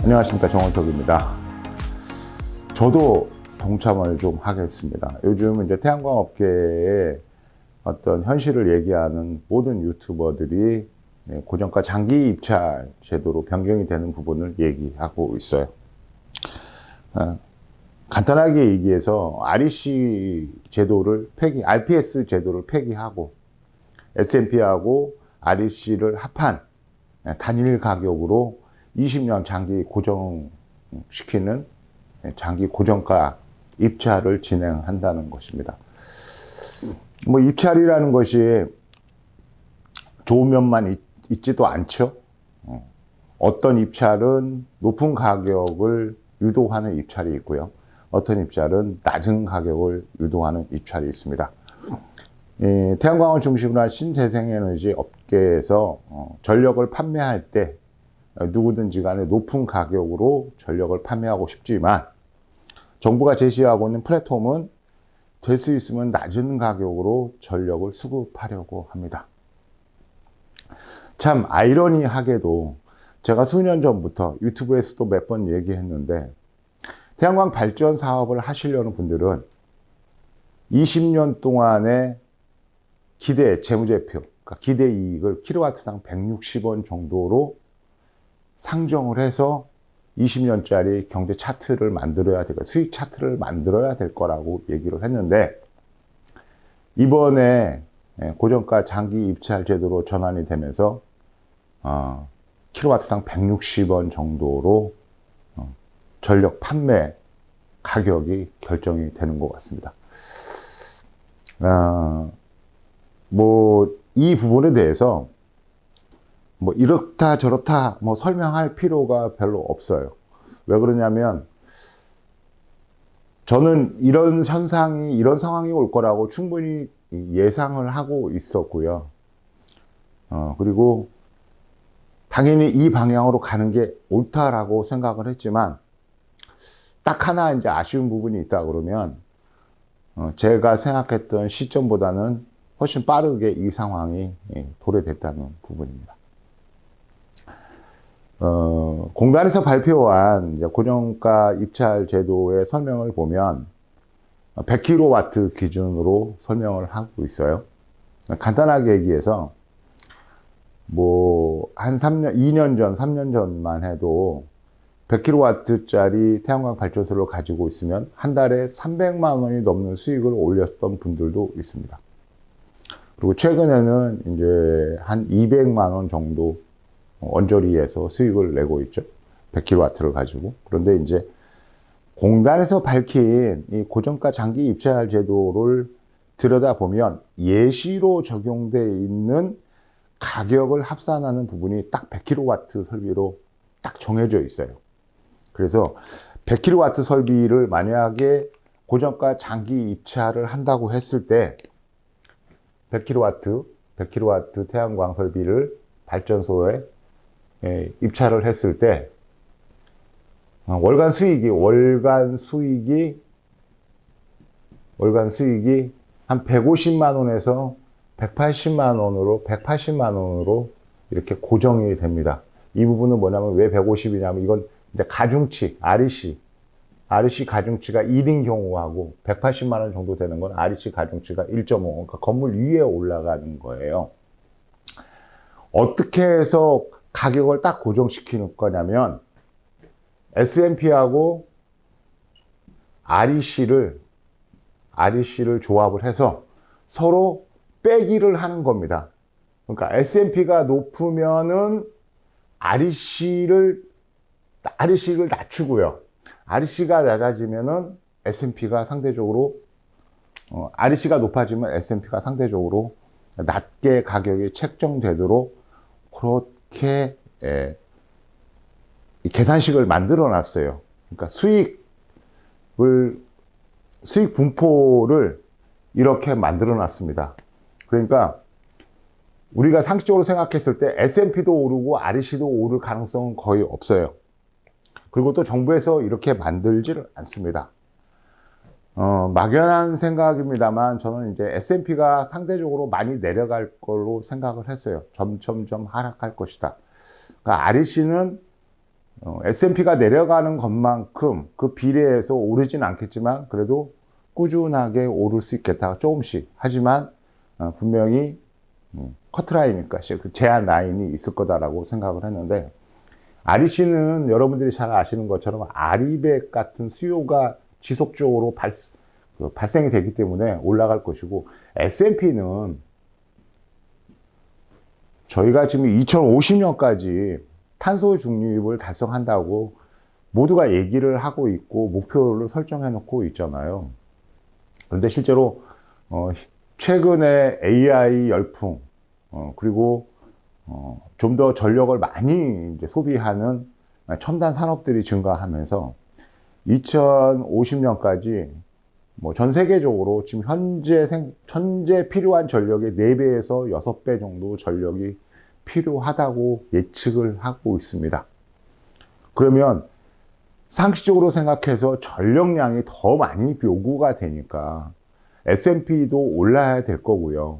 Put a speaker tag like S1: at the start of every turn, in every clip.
S1: 안녕하십니까, 정원석입니다. 저도 동참을 좀 하겠습니다. 요즘 이제 태양광 업계의 어떤 현실을 얘기하는 모든 유튜버들이 고정가 장기 입찰 제도로 변경이 되는 부분을 얘기하고 있어요. 간단하게 얘기해서 REC 제도를 RPS 제도를 폐기하고 S&P하고 REC를 합한 단일 가격으로 20년 장기 고정시키는 장기 고정가 입찰을 진행한다는 것입니다. 뭐 입찰이라는 것이 좋은 면만 있지도 않죠. 어떤 입찰은 높은 가격을 유도하는 입찰이 있고요. 어떤 입찰은 낮은 가격을 유도하는 입찰이 있습니다. 태양광을 중심으로 한 신재생에너지 업계에서 전력을 판매할 때 누구든지 간에 높은 가격으로 전력을 판매하고 싶지만 정부가 제시하고 있는 플랫폼은 될 수 있으면 낮은 가격으로 전력을 수급하려고 합니다. 참 아이러니하게도 제가 수년 전부터 유튜브에서도 몇 번 얘기했는데 태양광 발전 사업을 하시려는 분들은 20년 동안의 기대 재무제표, 그러니까 기대 이익을 킬로와트당 160원 정도로 상정을 해서 20년짜리 경제 차트를 만들어야 되고 수익 차트를 만들어야 될 거라고 얘기를 했는데 이번에 고정가 장기 입찰 제도로 전환이 되면서 킬로와트당 160원 정도로 전력 판매 가격이 결정이 되는 것 같습니다. 이 부분에 대해서 이렇다 저렇다 설명할 필요가 별로 없어요. 왜 그러냐면 저는 이런 현상이 이런 상황이 올 거라고 충분히 예상을 하고 있었고요. 그리고 당연히 이 방향으로 가는 게 옳다라고 생각을 했지만 딱 하나 이제 아쉬운 부분이 있다 그러면 제가 생각했던 시점보다는 훨씬 빠르게 이 상황이 도래됐다는 부분입니다. 공단에서 발표한 고정가 입찰 제도의 설명을 보면 100kW 기준으로 설명을 하고 있어요. 간단하게 얘기해서 한 2년 전, 3년 전만 해도 100kW짜리 태양광 발전소를 가지고 있으면 한 달에 300만 원이 넘는 수익을 올렸던 분들도 있습니다. 그리고 최근에는 이제 한 200만 원 정도 언저리에서 수익을 내고 있죠. 100kW를 가지고. 그런데 이제 공단에서 밝힌 이 고정가 장기 입찰 제도를 들여다보면 예시로 적용되어 있는 가격을 합산하는 부분이 딱 100kW 설비로 딱 정해져 있어요. 그래서 100kW 설비를 만약에 고정가 장기 입찰을 한다고 했을 때 100kW 태양광 설비를 발전소에 입찰을 했을 때 월간 수익이 한 150만 원에서 180만 원으로 이렇게 고정이 됩니다. 이 부분은 뭐냐면 왜 150이냐면 이건 이제 가중치, REC 가중치가 1인 경우하고 180만 원 정도 되는 건 REC 가중치가 1.5, 그러니까 건물 위에 올라가는 거예요. 어떻게 해서 가격을 딱 고정시키는 거냐면 S&P하고 REC를 조합을 해서 서로 빼기를 하는 겁니다. 그러니까 S&P가 높으면은 REC를 낮추고요. REC가 낮아지면은 S&P가 상대적으로 REC가 높아지면 S&P가 상대적으로 낮게 가격이 책정되도록 그렇게 계산식을 만들어 놨어요. 그러니까 수익 분포를 이렇게 만들어 놨습니다. 그러니까 우리가 상식적으로 생각했을 때 S&P도 오르고 REC도 오를 가능성은 거의 없어요. 그리고 또 정부에서 이렇게 만들지를 않습니다. 막연한 생각입니다만 저는 이제 S&P가 상대적으로 많이 내려갈 걸로 생각을 했어요. 점점점 하락할 것이다. 그러니까 REC는 S&P가 내려가는 것만큼 그 비례해서 오르진 않겠지만 그래도 꾸준하게 오를 수 있겠다. 조금씩. 하지만 분명히 커트라인이니까 그 제한 라인이 있을 거다라고 생각을 했는데, REC는 여러분들이 잘 아시는 것처럼 아리백 같은 수요가 지속적으로 발생이 되기 때문에 올라갈 것이고, S&P는 저희가 지금 2050년까지 탄소 중립을 달성한다고 모두가 얘기를 하고 있고 목표를 설정해 놓고 있잖아요. 그런데 실제로 최근에 AI 열풍, 그리고 좀 더 전력을 많이 이제 소비하는 첨단 산업들이 증가하면서 2050년까지 뭐 전 세계적으로 지금 현재 필요한 전력의 4배에서 6배 정도 전력이 필요하다고 예측을 하고 있습니다. 그러면 상식적으로 생각해서 전력량이 더 많이 요구가 되니까 S&P도 올라야 될 거고요.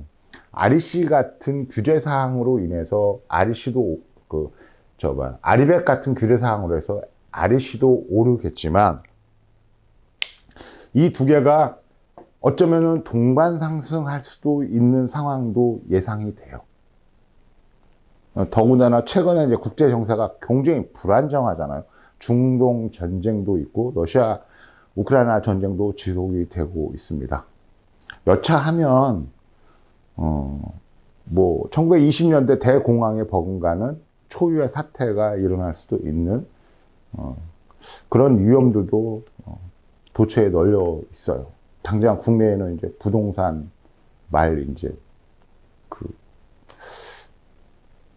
S1: REC 같은 규제 사항으로 인해서 REC도 아리백 같은 규제 사항으로 해서 REC도 오르겠지만, 이 두 개가 어쩌면은 동반 상승할 수도 있는 상황도 예상이 돼요. 더군다나 최근에 이제 국제 정세가 굉장히 불안정하잖아요. 중동 전쟁도 있고 러시아 우크라이나 전쟁도 지속이 되고 있습니다. 여차하면 뭐 1920년대 대공황에 버금가는 초유의 사태가 일어날 수도 있는 그런 위험들도 도처에 널려 있어요. 당장 국내에는 이제 부동산 이제 그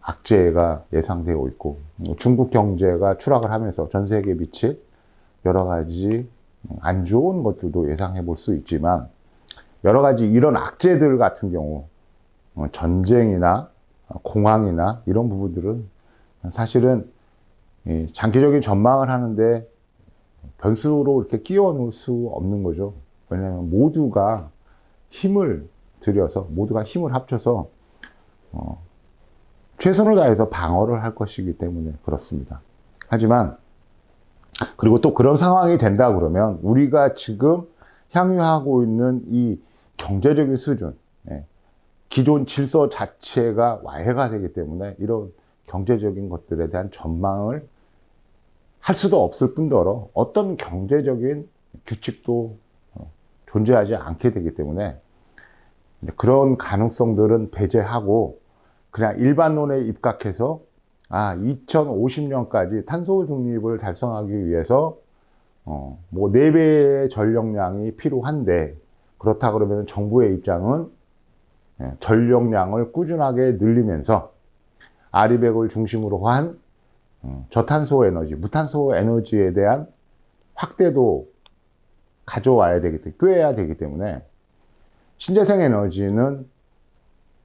S1: 악재가 예상되고 있고, 중국 경제가 추락을 하면서 전 세계에 미칠 여러 가지 안 좋은 것들도 예상해 볼 수 있지만, 여러 가지 이런 악재들 같은 경우 전쟁이나 공황이나 이런 부분들은 사실은 장기적인 전망을 하는데 변수로 이렇게 끼워 놓을 수 없는 거죠. 왜냐하면 모두가 힘을 들여서, 모두가 힘을 합쳐서 최선을 다해서 방어를 할 것이기 때문에 그렇습니다. 하지만 그리고 또 그런 상황이 된다 그러면 우리가 지금 향유하고 있는 이 경제적인 수준, 기존 질서 자체가 와해가 되기 때문에 이런 경제적인 것들에 대한 전망을 할 수도 없을 뿐더러 어떤 경제적인 규칙도 존재하지 않게 되기 때문에 그런 가능성들은 배제하고 그냥 일반론에 입각해서 2050년까지 탄소 중립을 달성하기 위해서 뭐 4배의 전력량이 필요한데, 그렇다 그러면 정부의 입장은 전력량을 꾸준하게 늘리면서 아리백을 중심으로 한 저탄소 에너지, 무탄소 에너지에 대한 확대도 가져와야 되기 때문에, 꾀해야 되기 때문에 신재생 에너지는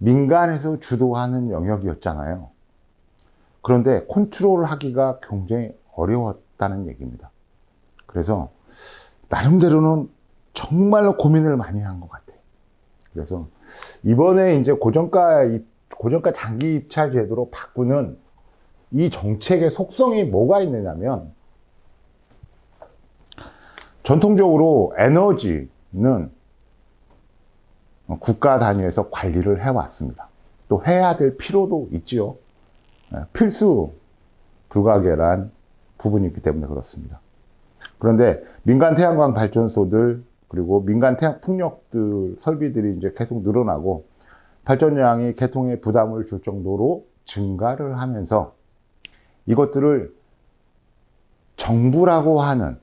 S1: 민간에서 주도하는 영역이었잖아요. 그런데 컨트롤 하기가 굉장히 어려웠다는 얘기입니다. 그래서 나름대로는 정말로 고민을 많이 한 것 같아요. 그래서 이번에 이제 고정가 장기 입찰 제도로 바꾸는 이 정책의 속성이 뭐가 있느냐면, 전통적으로 에너지는 국가 단위에서 관리를 해왔습니다. 또 해야 될 필요도 있지요. 필수 불가결한 부분이 있기 때문에 그렇습니다. 그런데 민간 태양광 발전소들, 그리고 민간 태양 풍력들 설비들이 이제 계속 늘어나고 발전량이 개통에 부담을 줄 정도로 증가를 하면서 이것들을 정부라고 하는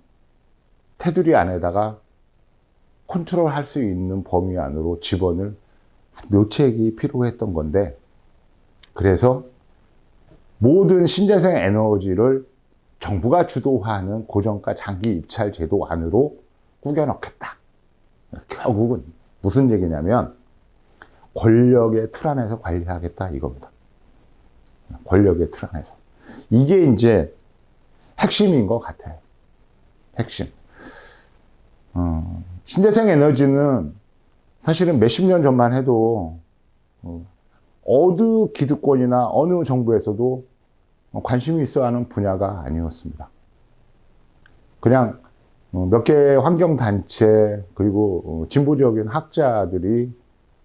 S1: 테두리 안에다가 컨트롤 할 수 있는 범위 안으로 집어넣을 묘책이 필요했던 건데, 그래서 모든 신재생 에너지를 정부가 주도하는 고정가 장기 입찰 제도 안으로 꾸겨 넣겠다. 결국은 무슨 얘기냐면 권력의 틀 안에서 관리하겠다 이겁니다. 권력의 틀 안에서. 이게 이제 핵심인 것 같아요. 핵심. 신재생 에너지는 사실은 몇십 년 전만 해도 어느 기득권이나 어느 정부에서도 관심이 있어 하는 분야가 아니었습니다. 그냥 몇 개의 환경단체 그리고 진보적인 학자들이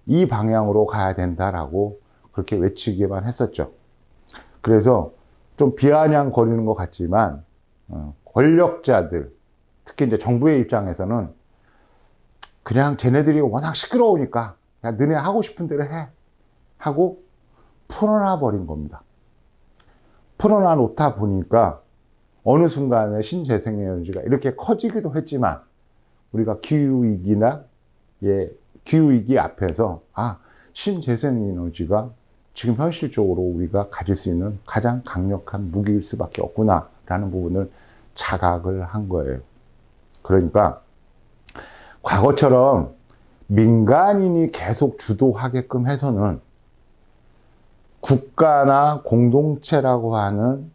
S1: 이 방향으로 가야 된다라고 그렇게 외치기만 했었죠. 그래서 좀 비아냥거리는 것 같지만 권력자들, 특히 이제 정부의 입장에서는 그냥 쟤네들이 워낙 시끄러우니까 그냥 너네 하고 싶은 대로 해 하고 풀어놔 버린 겁니다. 풀어놔 놓다 보니까 어느 순간에 신재생에너지가 이렇게 커지기도 했지만 우리가 기후위기나 기후위기 앞에서 신재생에너지가 지금 현실적으로 우리가 가질 수 있는 가장 강력한 무기일 수밖에 없구나라는 부분을 자각을 한 거예요. 그러니까 과거처럼 민간인이 계속 주도하게끔 해서는 국가나 공동체라고 하는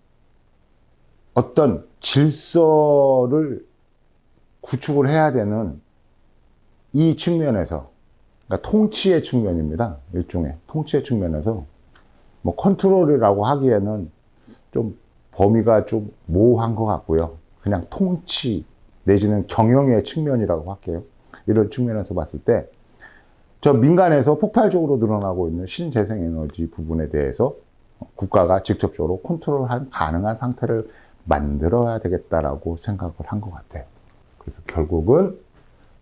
S1: 어떤 질서를 구축을 해야 되는 이 측면에서, 그러니까 통치의 측면입니다. 일종의 통치의 측면에서 뭐 컨트롤이라고 하기에는 좀 범위가 좀 모호한 것 같고요. 그냥 통치 내지는 경영의 측면이라고 할게요. 이런 측면에서 봤을 때 저 민간에서 폭발적으로 늘어나고 있는 신재생에너지 부분에 대해서 국가가 직접적으로 컨트롤할 가능한 상태를 만들어야 되겠다라고 생각을 한 것 같아요. 그래서 결국은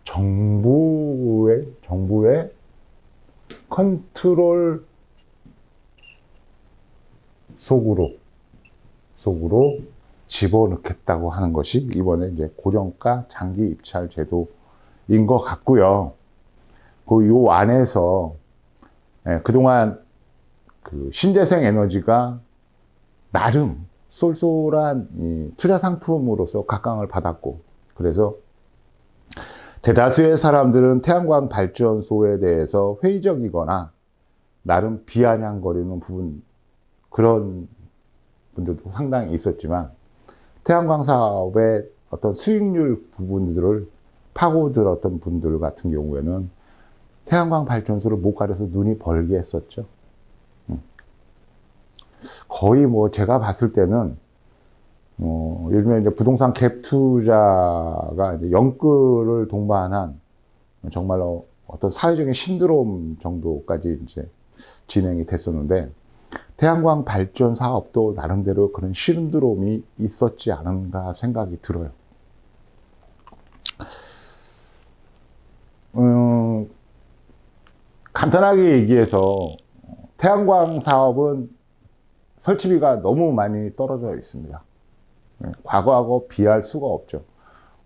S1: 정부의 컨트롤 속으로 집어넣겠다고 하는 것이 이번에 이제 고정가 장기 입찰 제도인 것 같고요. 요 안에서 그동안 그 신재생 에너지가 나름 쏠쏠한 투자 상품으로서 각광을 받았고, 그래서 대다수의 사람들은 태양광 발전소에 대해서 회의적이거나 나름 비아냥거리는 부분, 그런 분들도 상당히 있었지만 태양광 사업의 어떤 수익률 부분들을 파고들었던 분들 같은 경우에는 태양광 발전소를 못 가려서 눈이 벌게 했었죠. 거의 뭐 제가 봤을 때는 요즘에 이제 부동산 갭 투자가 이제 영끌을 동반한 정말로 어떤 사회적인 신드롬 정도까지 이제 진행이 됐었는데, 태양광 발전 사업도 나름대로 그런 신드롬이 있었지 않은가 생각이 들어요. 간단하게 얘기해서 태양광 사업은 설치비가 너무 많이 떨어져 있습니다. 과거하고 비할 수가 없죠.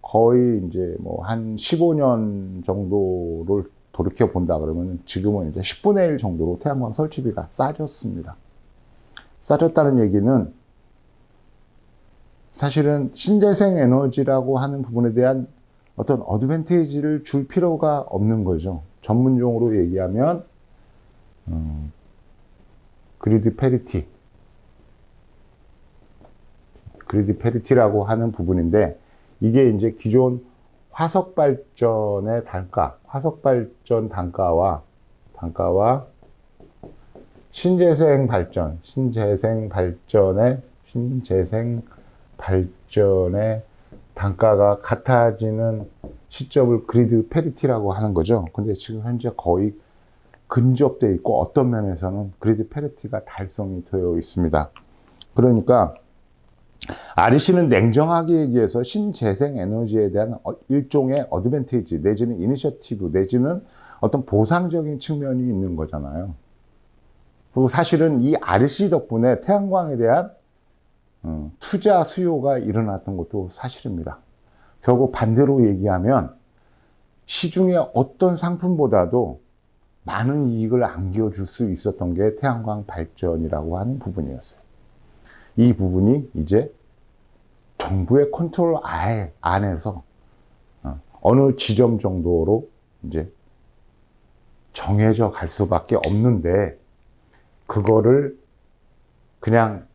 S1: 거의 이제 뭐 한 15년 정도를 돌이켜 본다 그러면 지금은 이제 10분의 1 정도로 태양광 설치비가 싸졌습니다. 싸졌다는 얘기는 사실은 신재생 에너지라고 하는 부분에 대한 어떤 어드밴티지를 줄 필요가 없는 거죠. 전문용어로 얘기하면 그리드 페리티라고 하는 부분인데, 이게 이제 기존 화석 발전의 화석 발전 단가와 신재생 발전의 단가가 같아지는 시점을 그리드 페리티라고 하는 거죠. 근데 지금 현재 거의 근접되어 있고 어떤 면에서는 그리드 페리티가 달성이 되어 있습니다. 그러니까 REC는 냉정하게 얘기해서 신재생 에너지에 대한 일종의 어드밴티지 내지는 이니셔티브 내지는 어떤 보상적인 측면이 있는 거잖아요. 그리고 사실은 이 REC 덕분에 태양광에 대한 투자 수요가 일어났던 것도 사실입니다. 결국 반대로 얘기하면 시중의 어떤 상품보다도 많은 이익을 안겨줄 수 있었던 게 태양광 발전이라고 하는 부분이었어요. 이 부분이 이제 정부의 컨트롤 안에서 어느 지점 정도로 이제 정해져 갈 수밖에 없는데, 그거를 그냥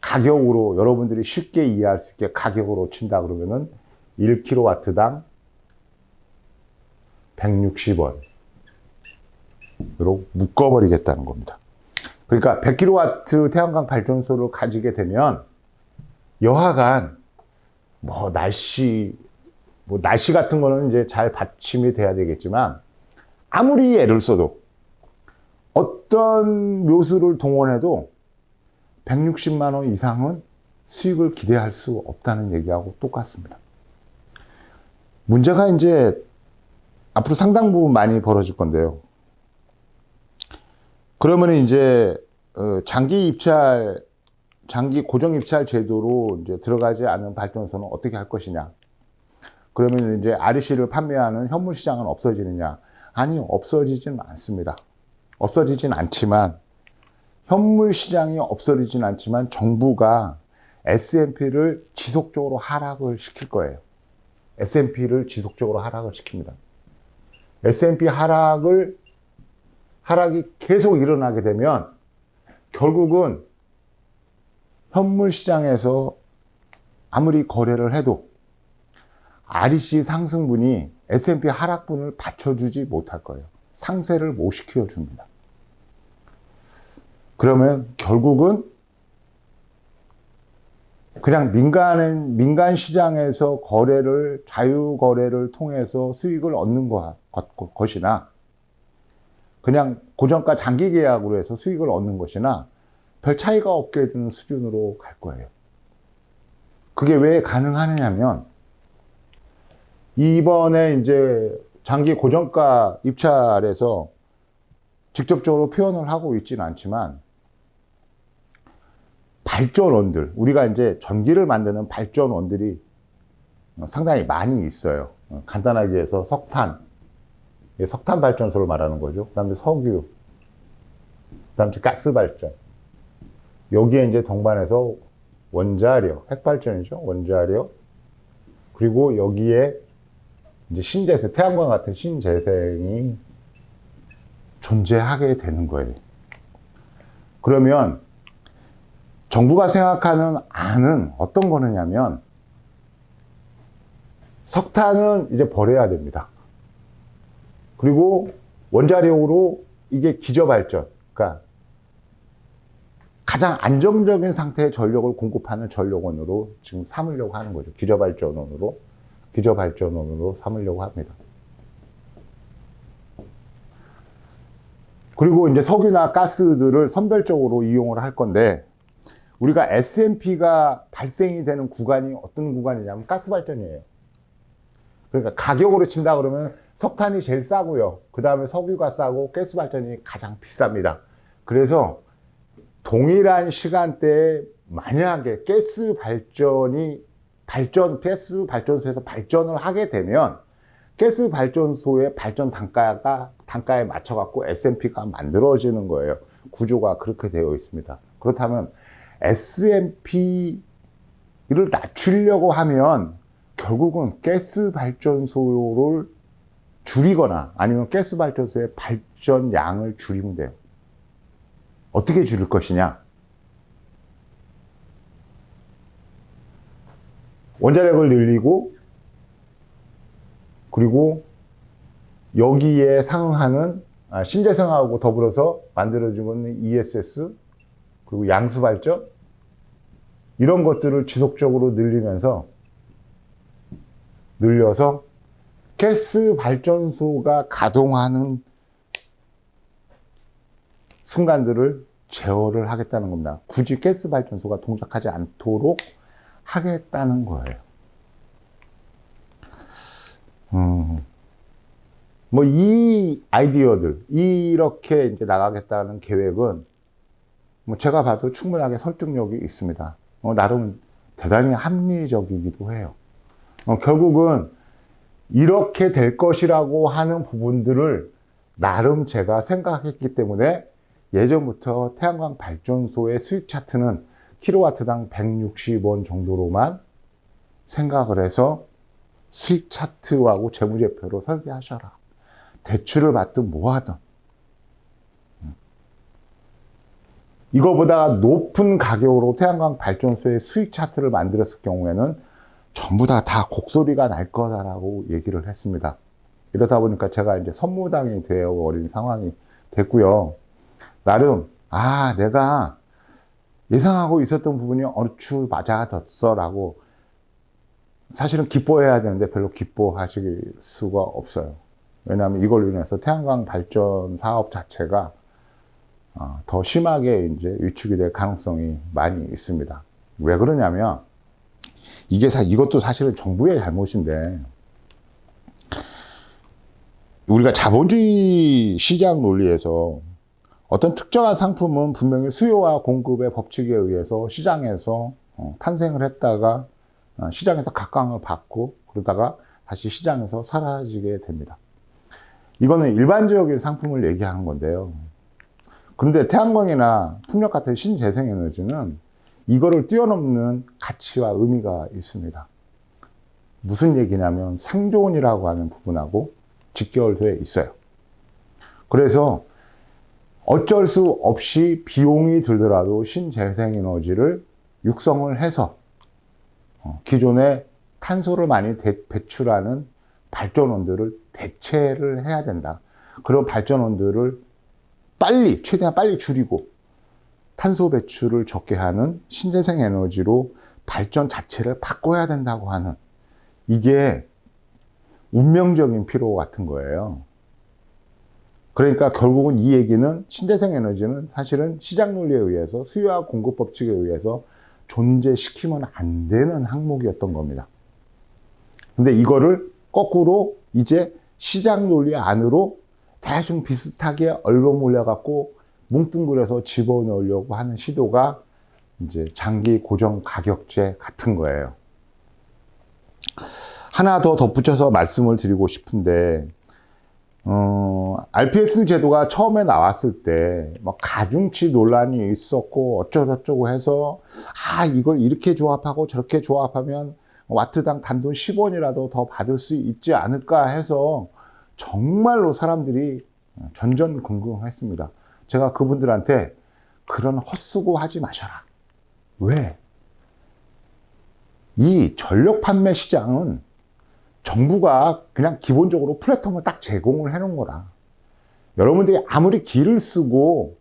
S1: 가격으로 여러분들이 쉽게 이해할 수 있게 가격으로 친다 그러면은 1kW당 160원으로 묶어버리겠다는 겁니다. 그러니까 100kW 태양광 발전소를 가지게 되면 여하간 날씨 같은 거는 이제 잘 받침이 돼야 되겠지만 아무리 애를 써도 어떤 묘수를 동원해도 160만 원 이상은 수익을 기대할 수 없다는 얘기하고 똑같습니다. 문제가 이제 앞으로 상당 부분 많이 벌어질 건데요. 그러면 이제 장기 고정 입찰 제도로 이제 들어가지 않은 발전소는 어떻게 할 것이냐? 그러면 이제 REC를 판매하는 현물 시장은 없어지느냐? 아니, 없어지지는 않습니다. 없어지진 않지만 현물 시장이 없어지진 않지만 정부가 S&P를 지속적으로 하락을 시킬 거예요. S&P를 지속적으로 하락을 시킵니다. S&P 하락이 계속 일어나게 되면 결국은 현물 시장에서 아무리 거래를 해도 REC 상승분이 S&P 하락분을 받쳐주지 못할 거예요. 상쇄를 못 시켜줍니다. 그러면 결국은 그냥 민간 시장에서 자유 거래를 통해서 수익을 얻는 것이나 그냥 고정가 장기 계약으로 해서 수익을 얻는 것이나 별 차이가 없게 되는 수준으로 갈 거예요. 그게 왜 가능하느냐면 이번에 이제 장기 고정가 입찰에서 직접적으로 표현을 하고 있지는 않지만 발전원들, 우리가 이제 전기를 만드는 발전원들이 상당히 많이 있어요. 간단하게 해서 석탄 발전소를 말하는 거죠. 그 다음에 석유, 그 다음에 가스 발전. 여기에 이제 동반해서 원자력, 핵발전이죠. 원자력. 그리고 여기에 이제 신재생, 태양광 같은 신재생이 존재하게 되는 거예요. 그러면 정부가 생각하는 안은 어떤 거느냐면 석탄은 이제 버려야 됩니다. 그리고 원자력으로 이게 기저발전, 그러니까 가장 안정적인 상태의 전력을 공급하는 전력원으로 지금 삼으려고 하는 거죠. 기저발전원으로 삼으려고 합니다. 그리고 이제 석유나 가스들을 선별적으로 이용을 할 건데 우리가 S&P가 발생이 되는 구간이 어떤 구간이냐면 가스 발전이에요. 그러니까 가격으로 친다 그러면 석탄이 제일 싸고요. 그 다음에 석유가 싸고 가스 발전이 가장 비쌉니다. 그래서 동일한 시간대에 만약에 가스 발전소에서 발전을 하게 되면 가스 발전소의 발전 단가에 맞춰갖고 S&P가 만들어지는 거예요. 구조가 그렇게 되어 있습니다. 그렇다면 S&P를 낮추려고 하면 결국은 가스 발전소를 줄이거나 아니면 가스 발전소의 발전량을 줄이면 돼요. 어떻게 줄일 것이냐? 원자력을 늘리고 그리고 여기에 상응하는 신재생하고 더불어서 만들어지고 있는 ESS 그리고 양수발전 이런 것들을 지속적으로 늘려서 가스 발전소가 가동하는 순간들을 제어를 하겠다는 겁니다. 굳이 가스 발전소가 동작하지 않도록 하겠다는 거예요. 이 아이디어들, 이렇게 이제 나가겠다는 계획은 제가 봐도 충분하게 설득력이 있습니다. 나름 대단히 합리적이기도 해요. 결국은 이렇게 될 것이라고 하는 부분들을 나름 제가 생각했기 때문에 예전부터 태양광 발전소의 수익 차트는 킬로와트당 160원 정도로만 생각을 해서 수익 차트하고 재무제표로 설계하셔라. 대출을 받든 뭐하든. 이거보다 높은 가격으로 태양광 발전소의 수익 차트를 만들었을 경우에는 전부 다 곡소리가 날 거다라고 얘기를 했습니다. 이러다 보니까 제가 이제 선무당이 되어버린 상황이 됐고요. 나름 아, 내가 예상하고 있었던 부분이 얼추 맞아졌어 라고 사실은 기뻐해야 되는데 별로 기뻐하실 수가 없어요. 왜냐하면 이걸로 인해서 태양광 발전 사업 자체가 더 심하게 이제 위축이 될 가능성이 많이 있습니다. 왜 그러냐면 이것도 사실은 정부의 잘못인데, 우리가 자본주의 시장 논리에서 어떤 특정한 상품은 분명히 수요와 공급의 법칙에 의해서 시장에서 탄생을 했다가 시장에서 각광을 받고 그러다가 다시 시장에서 사라지게 됩니다. 이거는 일반적인 상품을 얘기하는 건데요. 그런데 태양광이나 풍력 같은 신재생에너지는 이거를 뛰어넘는 가치와 의미가 있습니다. 무슨 얘기냐면 생존이라고 하는 부분하고 직결되어 있어요. 그래서 어쩔 수 없이 비용이 들더라도 신재생에너지를 육성을 해서 기존의 탄소를 많이 배출하는 발전원들을 대체를 해야 된다. 그런 발전원들을 최대한 빨리 줄이고 탄소 배출을 적게 하는 신재생에너지로 발전 자체를 바꿔야 된다고 하는, 이게 운명적인 필요 같은 거예요. 그러니까 결국은 이 얘기는 신재생에너지는 사실은 시장 논리에 의해서 수요와 공급 법칙에 의해서 존재시키면 안 되는 항목이었던 겁니다. 근데 이거를 거꾸로 이제 시장 논리 안으로 대충 비슷하게 얼버무려 갖고 뭉뚱그려서 집어넣으려고 하는 시도가 이제 장기 고정 가격제 같은 거예요. 하나 더 덧붙여서 말씀을 드리고 싶은데, RPS 제도가 처음에 나왔을 때, 가중치 논란이 있었고, 어쩌고저쩌고 해서, 이걸 이렇게 조합하고 저렇게 조합하면 와트당 단돈 10원이라도 더 받을 수 있지 않을까 해서, 정말로 사람들이 전전긍긍했습니다. 제가 그분들한테 그런 헛수고 하지 마셔라. 왜? 이 전력 판매 시장은 정부가 그냥 기본적으로 플랫폼을 딱 제공을 해놓은 거라. 여러분들이 아무리 기를 쓰고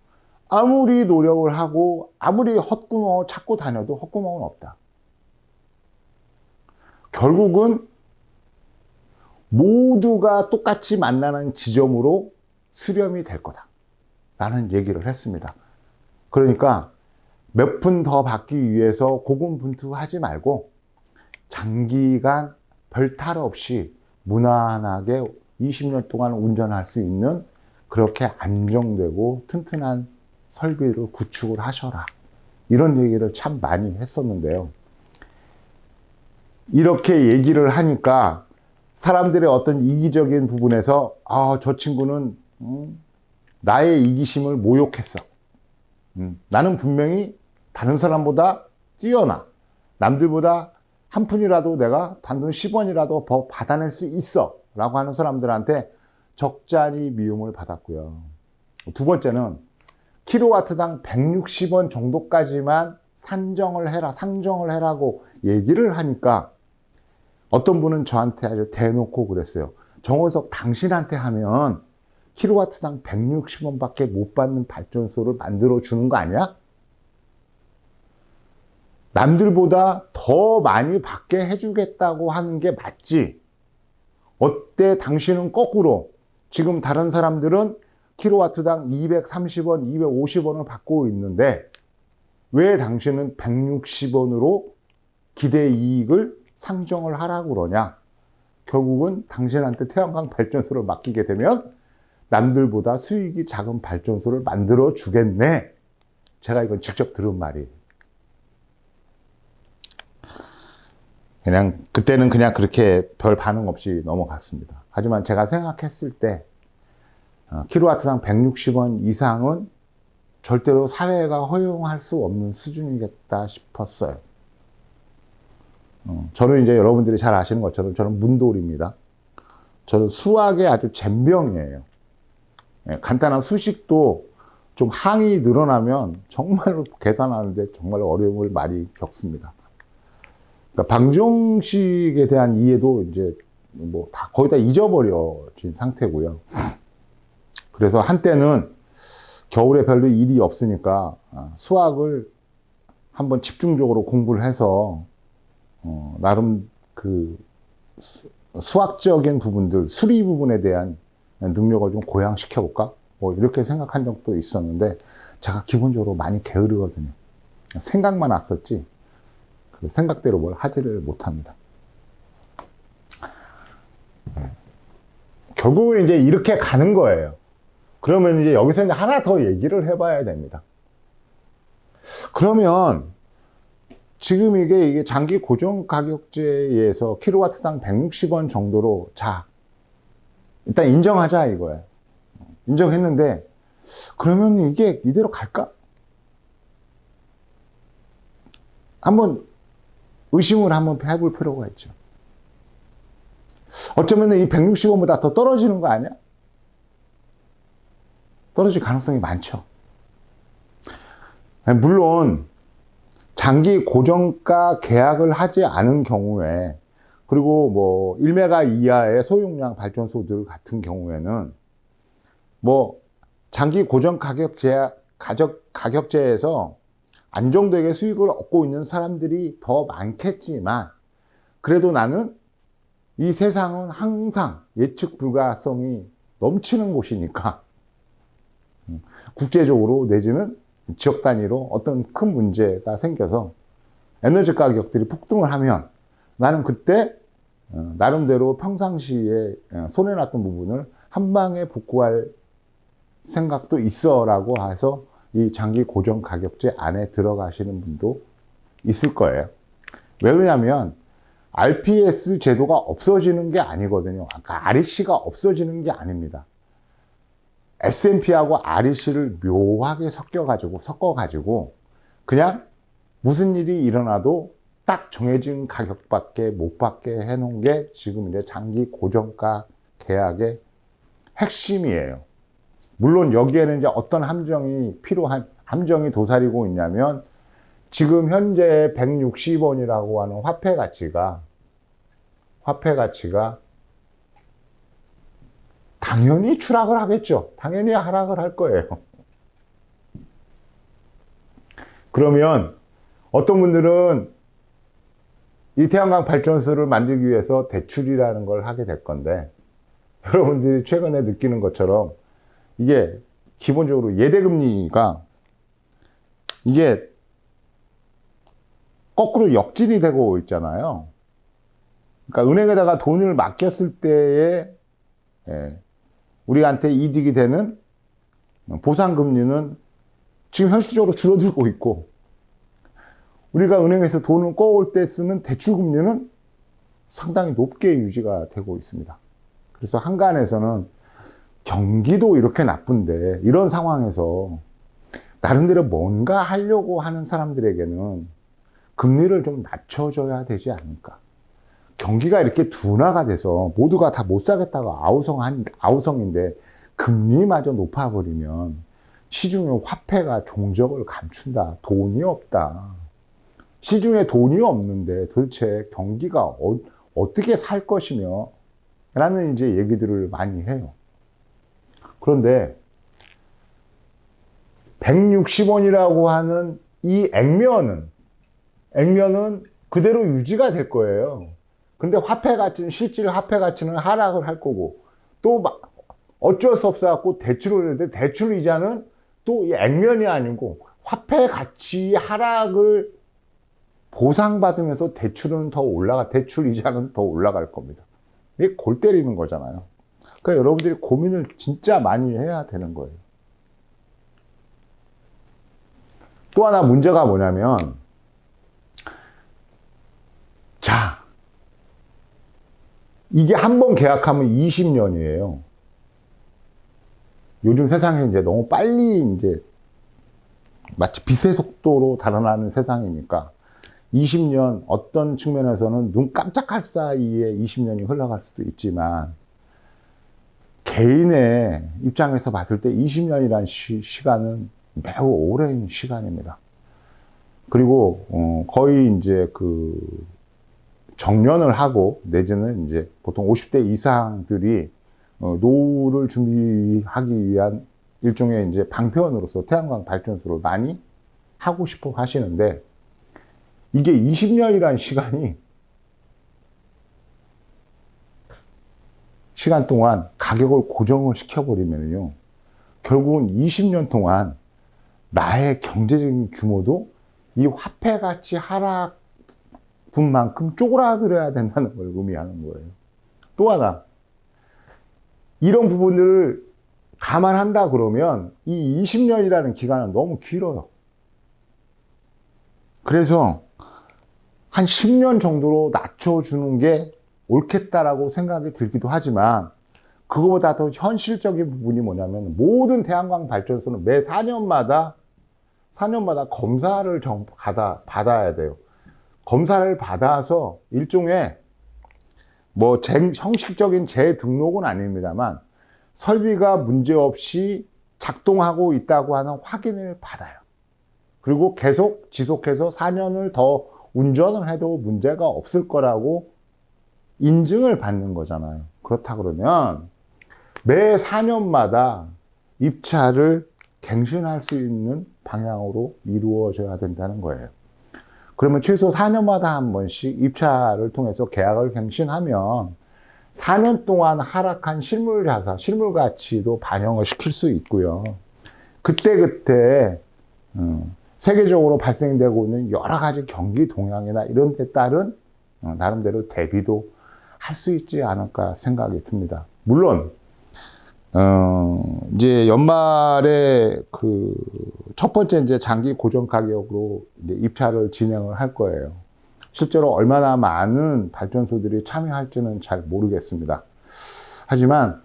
S1: 아무리 노력을 하고 아무리 헛구멍을 찾고 다녀도 헛구멍은 없다. 결국은 모두가 똑같이 만나는 지점으로 수렴이 될 거다 라는 얘기를 했습니다. 그러니까 몇 푼 더 받기 위해서 고군분투하지 말고 장기간 별 탈 없이 무난하게 20년 동안 운전할 수 있는 그렇게 안정되고 튼튼한 설비를 구축을 하셔라, 이런 얘기를 참 많이 했었는데요. 이렇게 얘기를 하니까 사람들의 어떤 이기적인 부분에서 저 친구는 나의 이기심을 모욕했어. 나는 분명히 다른 사람보다 뛰어나. 남들보다 한 푼이라도 내가 단돈 10원이라도 더 받아낼 수 있어 라고 하는 사람들한테 적잖이 미움을 받았고요. 두 번째는 킬로와트당 160원 정도까지만 상정을 해라고 얘기를 하니까 어떤 분은 저한테 아주 대놓고 그랬어요. 정호석, 당신한테 하면 킬로와트당 160원밖에 못 받는 발전소를 만들어 주는 거 아니야? 남들보다 더 많이 받게 해주겠다고 하는 게 맞지. 어때 당신은 거꾸로 지금 다른 사람들은 킬로와트당 230원, 250원을 받고 있는데 왜 당신은 160원으로 기대 이익을 상정을 하라고 그러냐? 결국은 당신한테 태양광 발전소를 맡기게 되면 남들보다 수익이 작은 발전소를 만들어 주겠네. 제가 이건 직접 들은 말이에요. 그때는 그냥 그렇게 별 반응 없이 넘어갔습니다. 하지만 제가 생각했을 때 킬로와트당 160원 이상은 절대로 사회가 허용할 수 없는 수준이겠다 싶었어요. 저는 이제 여러분들이 잘 아시는 것처럼 저는 문돌입니다. 저는 수학에 아주 젬병이에요. 간단한 수식도 좀 항이 늘어나면 정말로 계산하는데 정말 어려움을 많이 겪습니다. 그러니까 방정식에 대한 이해도 이제 거의 다 잊어버려진 상태고요. 그래서 한때는 겨울에 별로 일이 없으니까 수학을 한번 집중적으로 공부를 해서 나름 그 수학적인 부분들, 수리 부분에 대한 능력을 좀 고양시켜 볼까? 뭐 이렇게 생각한 적도 있었는데 제가 기본적으로 많이 게으르거든요. 생각만 앞섰지 그 생각대로 뭘 하지를 못합니다. 결국은 이제 이렇게 가는 거예요. 그러면 이제 여기서 이제 하나 더 얘기를 해봐야 됩니다. 그러면 지금 이게 장기 고정 가격제에 의해서 킬로와트당 160원 정도로 자, 일단 인정하자 이거예요. 인정했는데 그러면 이게 이대로 갈까? 한번 의심을 한번 해볼 필요가 있죠. 어쩌면 이 160원보다 더 떨어지는 거 아니야? 떨어질 가능성이 많죠. 물론 장기 고정가 계약을 하지 않은 경우에 그리고 뭐 1메가 이하의 소용량 발전소들 같은 경우에는 뭐 장기 고정 가격제에서 안정되게 수익을 얻고 있는 사람들이 더 많겠지만 그래도 나는 이 세상은 항상 예측 불가성이 넘치는 곳이니까 국제적으로 내지는 지역 단위로 어떤 큰 문제가 생겨서 에너지 가격들이 폭등을 하면 나는 그때 나름대로 평상시에 손해났던 부분을 한 방에 복구할 생각도 있어라고 해서 이 장기 고정 가격제 안에 들어가시는 분도 있을 거예요. 왜 그러냐면 RPS 제도가 없어지는 게 아니거든요. 아까 REC가 없어지는 게 아닙니다. S&P하고 REC를 묘하게 섞어가지고 그냥 무슨 일이 일어나도 딱 정해진 가격밖에 못 받게 해놓은 게 지금 이제 장기 고정가 계약의 핵심이에요. 물론 여기에는 이제 어떤 함정이 도사리고 있냐면 지금 현재 160원이라고 하는 화폐 가치가 당연히 추락을 하겠죠. 당연히 하락을 할 거예요. 그러면 어떤 분들은 이 태양광 발전소를 만들기 위해서 대출이라는 걸 하게 될 건데 여러분들이 최근에 느끼는 것처럼 이게 기본적으로 예대금리가 이게 거꾸로 역진이 되고 있잖아요. 그러니까 은행에다가 돈을 맡겼을 때에 우리한테 이득이 되는 보상금리는 지금 현실적으로 줄어들고 있고 우리가 은행에서 돈을 꺼올 때 쓰는 대출금리는 상당히 높게 유지가 되고 있습니다. 그래서 한간에서는 경기도 이렇게 나쁜데 이런 상황에서 나름대로 뭔가 하려고 하는 사람들에게는 금리를 좀 낮춰줘야 되지 않을까. 경기가 이렇게 둔화가 돼서 모두가 다 못 사겠다고 아우성인데 금리마저 높아버리면 시중에 화폐가 종적을 감춘다. 돈이 없다. 시중에 돈이 없는데 도대체 경기가 어떻게 살 것이며 라는 이제 얘기들을 많이 해요. 그런데 160원이라고 하는 이 액면은 그대로 유지가 될 거예요. 근데 실질 화폐 가치는 하락을 할 거고 또 어쩔 수 없어 갖고 대출을 했는데 대출 이자는 또 이 액면이 아니고 화폐 가치 하락을 보상받으면서 대출 이자는 더 올라갈 겁니다. 이게 골 때리는 거잖아요. 그러니까 여러분들이 고민을 진짜 많이 해야 되는 거예요. 또 하나 문제가 뭐냐면, 자, 이게 한 번 계약하면 20년이에요. 요즘 세상에 이제 너무 빨리 이제 마치 빛의 속도로 달아나는 세상이니까 20년 어떤 측면에서는 눈 깜짝할 사이에 20년이 흘러갈 수도 있지만 개인의 입장에서 봤을 때 20년이라는 시간은 매우 오랜 시간입니다. 그리고 거의 이제 그 정년을 하고 내지는 이제 보통 50대 이상들이 노후를 준비하기 위한 일종의 이제 방편으로서 태양광 발전소를 많이 하고 싶어 하시는데, 이게 20년이라는 시간 동안 가격을 고정을 시켜버리면요, 결국은 20년 동안 나의 경제적인 규모도 이 화폐 가치 하락분만큼 쪼그라들어야 된다는 걸 의미하는 거예요. 또 하나, 이런 부분들을 감안한다 그러면 이 20년이라는 기간은 너무 길어요. 그래서 한 10년 정도로 낮춰주는 게 옳겠다라고 생각이 들기도 하지만, 그거보다 더 현실적인 부분이 뭐냐면, 모든 태양광 발전소는 매 4년마다 검사를 받아야 돼요. 검사를 받아서 일종의 뭐 형식적인 재등록은 아닙니다만 설비가 문제없이 작동하고 있다고 하는 확인을 받아요. 그리고 계속 지속해서 4년을 더 운전을 해도 문제가 없을 거라고 인증을 받는 거잖아요. 그렇다 그러면 매 4년마다 입찰을 갱신할 수 있는 방향으로 이루어져야 된다는 거예요. 그러면 최소 4년마다 한 번씩 입찰을 통해서 계약을 갱신하면 4년 동안 하락한 실물 가치도 반영을 시킬 수 있고요. 그때 세계적으로 발생되고 있는 여러 가지 경기 동향이나 이런 데 따른 나름대로 대비도 할 수 있지 않을까 생각이 듭니다. 물론 이제 연말에 그 첫 번째 이제 장기 고정 가격으로 이제 입찰을 진행을 할 거예요. 실제로 얼마나 많은 발전소들이 참여할지는 잘 모르겠습니다. 하지만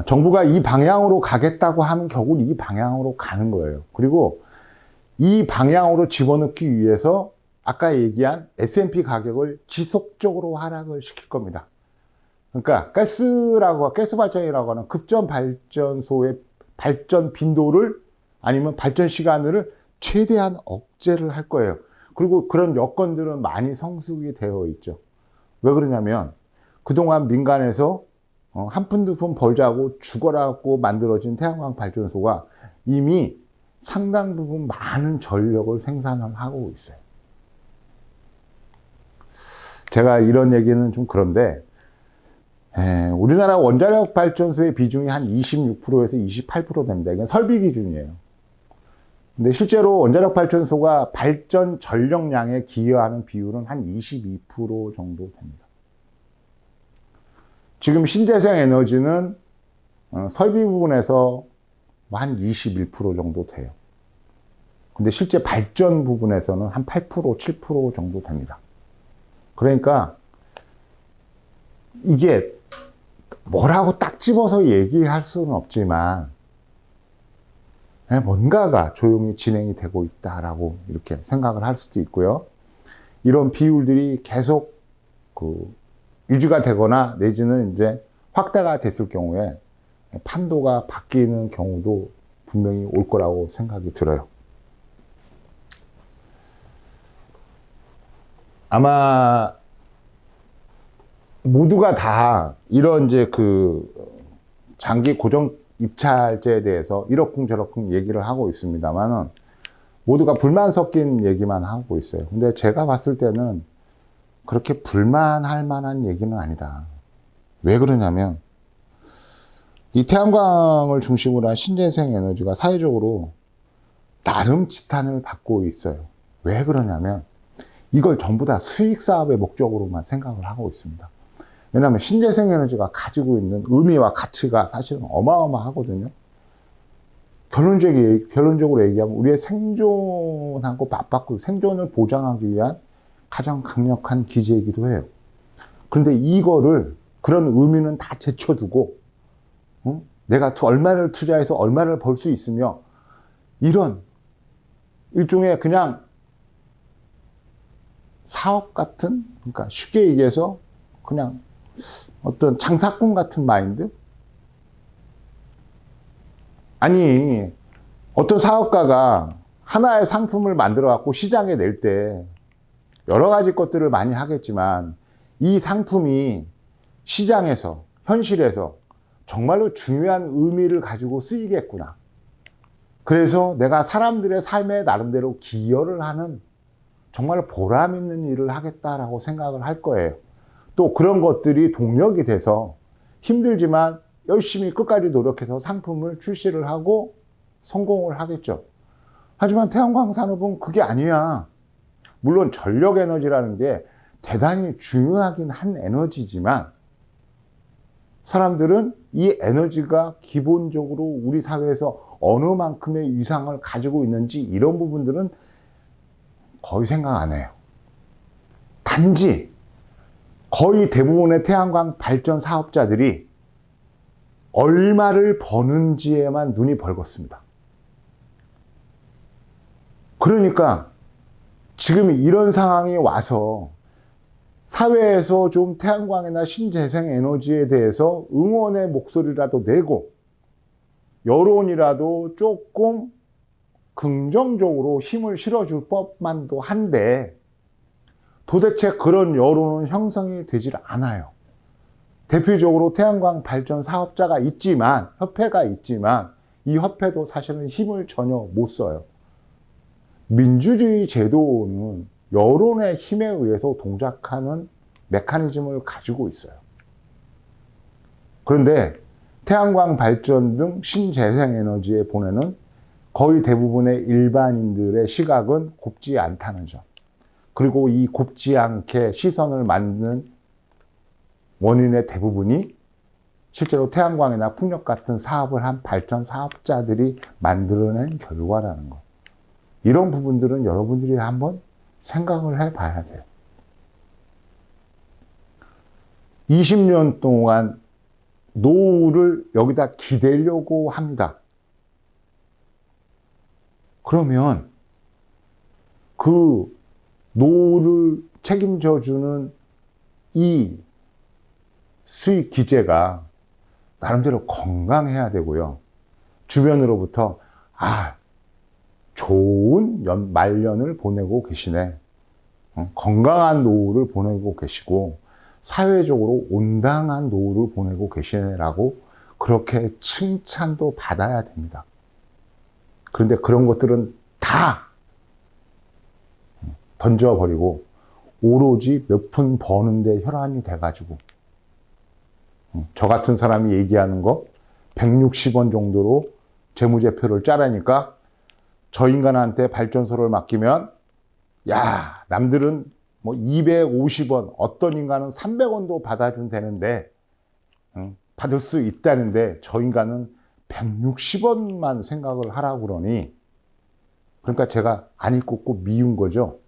S1: 정부가 이 방향으로 가겠다고 하면 결국 이 방향으로 가는 거예요. 그리고 이 방향으로 집어넣기 위해서 아까 얘기한 S&P 가격을 지속적으로 하락을 시킬 겁니다. 그러니까 가스 발전이라고 하는 급전 발전소의 발전 빈도를 아니면 발전 시간을 최대한 억제를 할 거예요. 그리고 그런 여건들은 많이 성숙이 되어 있죠. 왜 그러냐면 그동안 민간에서 한 푼 두 푼 벌자고 죽어라고 만들어진 태양광 발전소가 이미 상당 부분 많은 전력을 생산을 하고 있어요. 제가 이런 얘기는 좀 그런데 우리나라 원자력 발전소의 비중이 한 26%에서 28% 됩니다. 이건 설비 기준이에요. 근데 실제로 원자력 발전소가 발전 전력량에 기여하는 비율은 한 22% 정도 됩니다. 지금 신재생 에너지는 설비 부분에서 한 21% 정도 돼요. 근데 실제 발전 부분에서는 한 8%, 7% 정도 됩니다. 그러니까 이게 뭐라고 딱 집어서 얘기할 수는 없지만 뭔가가 조용히 진행이 되고 있다라고 이렇게 생각을 할 수도 있고요. 이런 비율들이 계속 유지가 되거나 내지는 이제 확대가 됐을 경우에 판도가 바뀌는 경우도 분명히 올 거라고 생각이 들어요. 아마 모두가 다 이런 이제 장기 고정 입찰제에 대해서 이러쿵저러쿵 얘기를 하고 있습니다만은 모두가 불만 섞인 얘기만 하고 있어요. 근데 제가 봤을 때는 그렇게 불만할 만한 얘기는 아니다. 왜 그러냐면 이 태양광을 중심으로 한 신재생 에너지가 사회적으로 나름 지탄을 받고 있어요. 왜 그러냐면 이걸 전부 다 수익 사업의 목적으로만 생각을 하고 있습니다. 왜냐하면 신재생 에너지가 가지고 있는 의미와 가치가 사실은 어마어마하거든요. 결론적으로 얘기하면 우리의 생존하고 맞바꾸고 생존을 보장하기 위한 가장 강력한 기제이기도 해요. 그런데 이거를 그런 의미는 다 제쳐두고 내가 얼마를 투자해서 얼마를 벌 수 있으며 이런 일종의 그냥 사업 같은, 그러니까 쉽게 얘기해서 그냥 어떤 장사꾼 같은 마인드? 아니, 어떤 사업가가 하나의 상품을 만들어 갖고 시장에 낼 때 여러 가지 것들을 많이 하겠지만 이 상품이 시장에서, 현실에서 정말로 중요한 의미를 가지고 쓰이겠구나. 그래서 내가 사람들의 삶에 나름대로 기여를 하는 정말 보람 있는 일을 하겠다라고 생각을 할 거예요. 또 그런 것들이 동력이 돼서 힘들지만 열심히 끝까지 노력해서 상품을 출시를 하고 성공을 하겠죠. 하지만 태양광 산업은 그게 아니야. 물론 전력 에너지라는 게 대단히 중요하긴 한 에너지지만 사람들은 이 에너지가 기본적으로 우리 사회에서 어느 만큼의 위상을 가지고 있는지 이런 부분들은 거의 생각 안 해요. 단지 거의 대부분의 태양광 발전 사업자들이 얼마를 버는지에만 눈이 벌겋습니다. 그러니까 지금 이런 상황이 와서 사회에서 좀 태양광이나 신재생 에너지에 대해서 응원의 목소리라도 내고 여론이라도 조금 긍정적으로 힘을 실어줄 법만도 한데 도대체 그런 여론은 형성이 되질 않아요. 대표적으로 태양광 발전 사업자가 있지만, 협회가 있지만 이 협회도 사실은 힘을 전혀 못 써요. 민주주의 제도는 여론의 힘에 의해서 동작하는 메커니즘을 가지고 있어요. 그런데 태양광 발전 등 신재생에너지에 보내는 거의 대부분의 일반인들의 시각은 곱지 않다는 점. 그리고 이 곱지 않게 시선을 만드는 원인의 대부분이 실제로 태양광이나 풍력 같은 사업을 한 발전 사업자들이 만들어낸 결과라는 것. 이런 부분들은 여러분들이 한번 생각을 해봐야 돼요. 20년 동안 노후를 여기다 기대려고 합니다. 그러면 그 노후를 책임져주는 이 수익 기재가 나름대로 건강해야 되고요. 주변으로부터 좋은 말년을 보내고 계시네. 건강한 노후를 보내고 계시고 사회적으로 온당한 노후를 보내고 계시네라고 그렇게 칭찬도 받아야 됩니다. 그런데 그런 것들은 다 던져버리고 오로지 몇 푼 버는데 혈안이 돼가지고 저 같은 사람이 얘기하는 거 160원 정도로 재무제표를 짜라니까 저 인간한테 발전소를 맡기면 남들은 뭐 250원, 어떤 인간은 300원도 받아준 되는데 받을 수 있다는데 저 인간은 160원만 생각을 하라고 그러니 그러니까 제가 안이 꽂고 미운 거죠.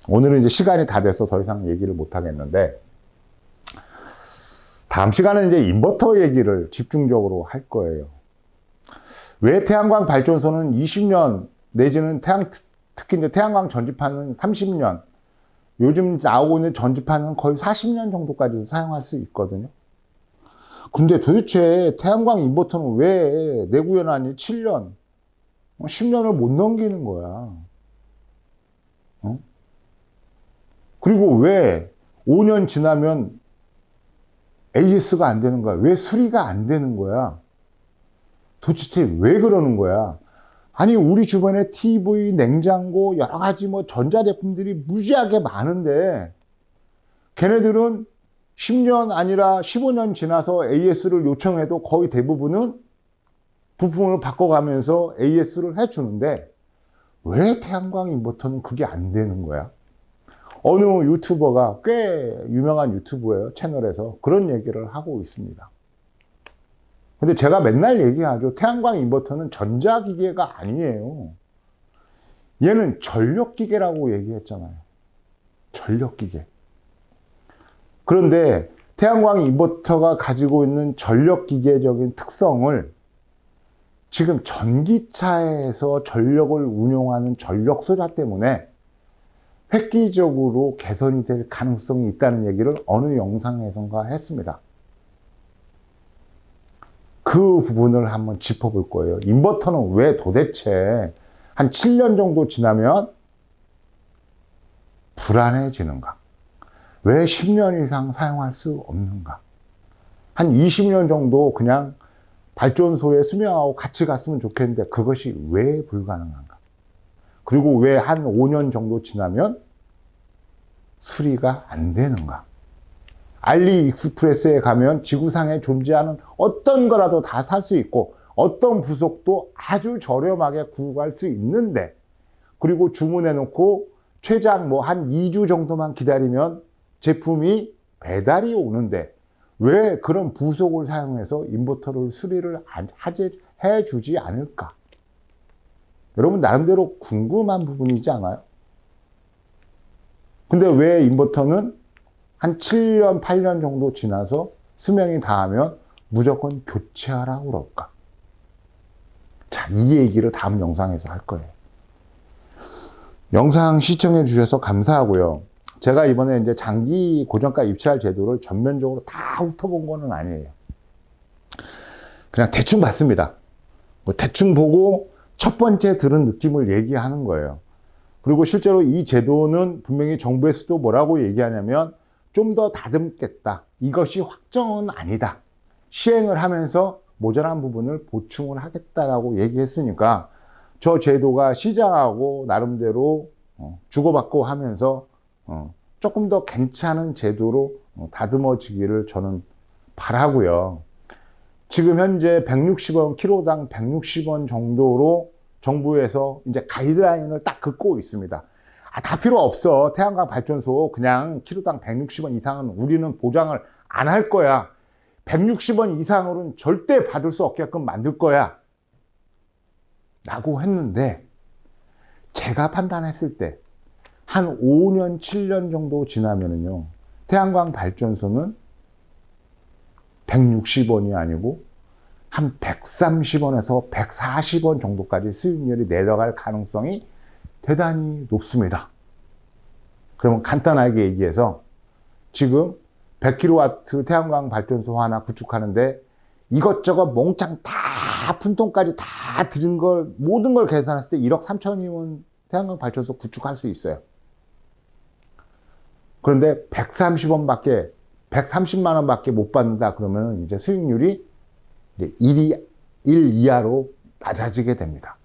S1: 오늘은 이제 시간이 다 돼서 더 이상 얘기를 못 하겠는데 다음 시간은 이제 인버터 얘기를 집중적으로 할 거예요. 왜 태양광 발전소는 20년 내지는 특히 이제 태양광 전지판은 30년, 요즘 나오고 있는 전지판은 거의 40년 정도까지도 사용할 수 있거든요. 근데 도대체 태양광 인버터는 왜 내구연한이 7년, 10년을 못 넘기는 거야? 그리고 왜 5년 지나면 AS가 안 되는 거야? 왜 수리가 안 되는 거야? 도대체 왜 그러는 거야? 아니, 우리 주변에 TV, 냉장고, 여러 가지 뭐 전자제품들이 무지하게 많은데, 걔네들은 10년 아니라 15년 지나서 AS를 요청해도 거의 대부분은 부품을 바꿔가면서 AS를 해주는데, 왜 태양광 인버터는 그게 안 되는 거야? 어느 유튜버가 꽤 유명한 유튜브예요. 채널에서 그런 얘기를 하고 있습니다. 근데 제가 맨날 얘기하죠. 태양광 인버터는 전자기계가 아니에요. 얘는 전력기계라고 얘기했잖아요. 전력기계. 그런데 태양광 인버터가 가지고 있는 전력기계적인 특성을 지금 전기차에서 전력을 운용하는 전력 소자 때문에 획기적으로 개선이 될 가능성이 있다는 얘기를 어느 영상에선가 했습니다. 그 부분을 한번 짚어볼 거예요. 인버터는 왜 도대체 한 7년 정도 지나면 불안해지는가? 왜 10년 이상 사용할 수 없는가? 한 20년 정도 그냥 발전소의 수명하고 같이 갔으면 좋겠는데 그것이 왜 불가능한가? 그리고 왜 한 5년 정도 지나면 수리가 안 되는가? 알리익스프레스에 가면 지구상에 존재하는 어떤 거라도 다 살 수 있고 어떤 부속도 아주 저렴하게 구할 수 있는데, 그리고 주문해 놓고 최장 한 2주 정도만 기다리면 제품이 배달이 오는데 왜 그런 부속을 사용해서 인버터를 수리를 해주지 않을까? 여러분 나름대로 궁금한 부분이지 않아요? 근데 왜 인버터는 한 7년, 8년 정도 지나서 수명이 다하면 무조건 교체하라고 그럴까? 자, 이 얘기를 다음 영상에서 할 거예요. 영상 시청해 주셔서 감사하고요. 제가 이번에 이제 장기 고정가 입찰 제도를 전면적으로 다 훑어본 거는 아니에요. 그냥 대충 봤습니다. 대충 보고 첫 번째 들은 느낌을 얘기하는 거예요. 그리고 실제로 이 제도는 분명히 정부에서도 뭐라고 얘기하냐면 좀 더 다듬겠다. 이것이 확정은 아니다. 시행을 하면서 모자란 부분을 보충을 하겠다라고 얘기했으니까 저 제도가 시장하고 나름대로 주고받고 하면서 조금 더 괜찮은 제도로 다듬어지기를 저는 바라고요. 지금 현재 160원, 키로당 160원 정도로 정부에서 이제 가이드라인을 딱 긋고 있습니다. 다 필요 없어. 태양광 발전소 그냥 키로당 160원 이상은 우리는 보장을 안 할 거야. 160원 이상으로는 절대 받을 수 없게끔 만들 거야. 라고 했는데 제가 판단했을 때 한 5년, 7년 정도 지나면은요, 태양광 발전소는 160원이 아니고 한 130원에서 140원 정도까지 수익률이 내려갈 가능성이 대단히 높습니다. 그러면 간단하게 얘기해서 지금 100kW 태양광 발전소 하나 구축하는데 이것저것 몽땅 다 분통까지 다 들인 걸 모든 걸 계산했을 때 1억 3천이면 태양광 발전소 구축할 수 있어요. 그런데 130원밖에 130만 원밖에 못 받는다 그러면 이제 수익률이 이제 1 이하로 낮아지게 됩니다.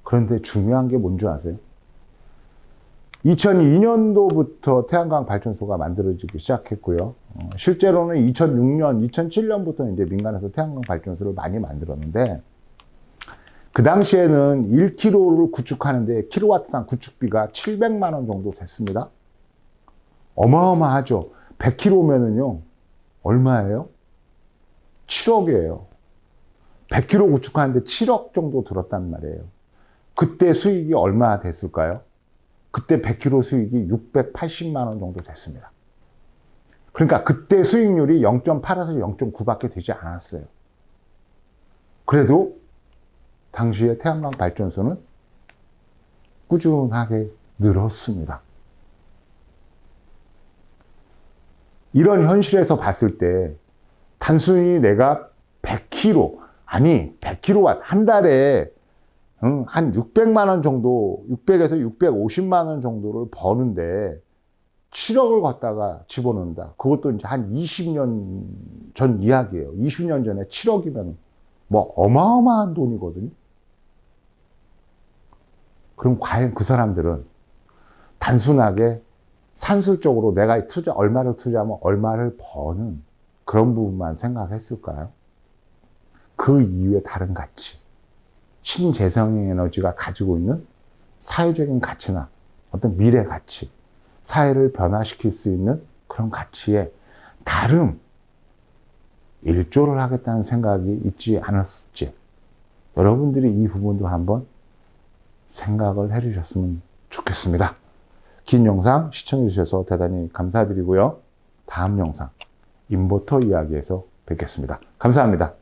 S1: 그런데 중요한 게 뭔지 아세요? 2002년도부터 태양광 발전소가 만들어지기 시작했고요. 실제로는 2006년, 2007년부터 이제 민간에서 태양광 발전소를 많이 만들었는데, 그 당시에는 1kg를 구축하는데 킬로와트당 구축비가 700만 원 정도 됐습니다. 어마어마하죠. 100kg면은요, 얼마예요? 7억이에요. 100kg 구축하는데 7억 정도 들었단 말이에요. 그때 수익이 얼마 됐을까요? 그때 100kg 수익이 680만 원 정도 됐습니다. 그러니까 그때 수익률이 0.8에서 0.9밖에 되지 않았어요. 그래도 당시에 태양광 발전소는 꾸준하게 늘었습니다. 이런 현실에서 봤을 때 단순히 내가 100kg, 아니 100kW 한 달에 한 600만 원 정도, 600에서 650만 원 정도를 버는데 7억을 갖다가 집어넣는다. 그것도 이제 한 20년 전 이야기예요. 20년 전에 7억이면 뭐 어마어마한 돈이거든요. 그럼 과연 그 사람들은 단순하게 산술적으로 내가 얼마를 투자하면 얼마를 버는 그런 부분만 생각했을까요? 그 이후에 다른 가치, 신재생 에너지가 가지고 있는 사회적인 가치나 어떤 미래 가치, 사회를 변화시킬 수 있는 그런 가치에 다른 일조를 하겠다는 생각이 있지 않았을지, 여러분들이 이 부분도 한번 생각을 해주셨으면 좋겠습니다. 긴 영상 시청해 주셔서 대단히 감사드리고요. 다음 영상 인버터 이야기에서 뵙겠습니다. 감사합니다.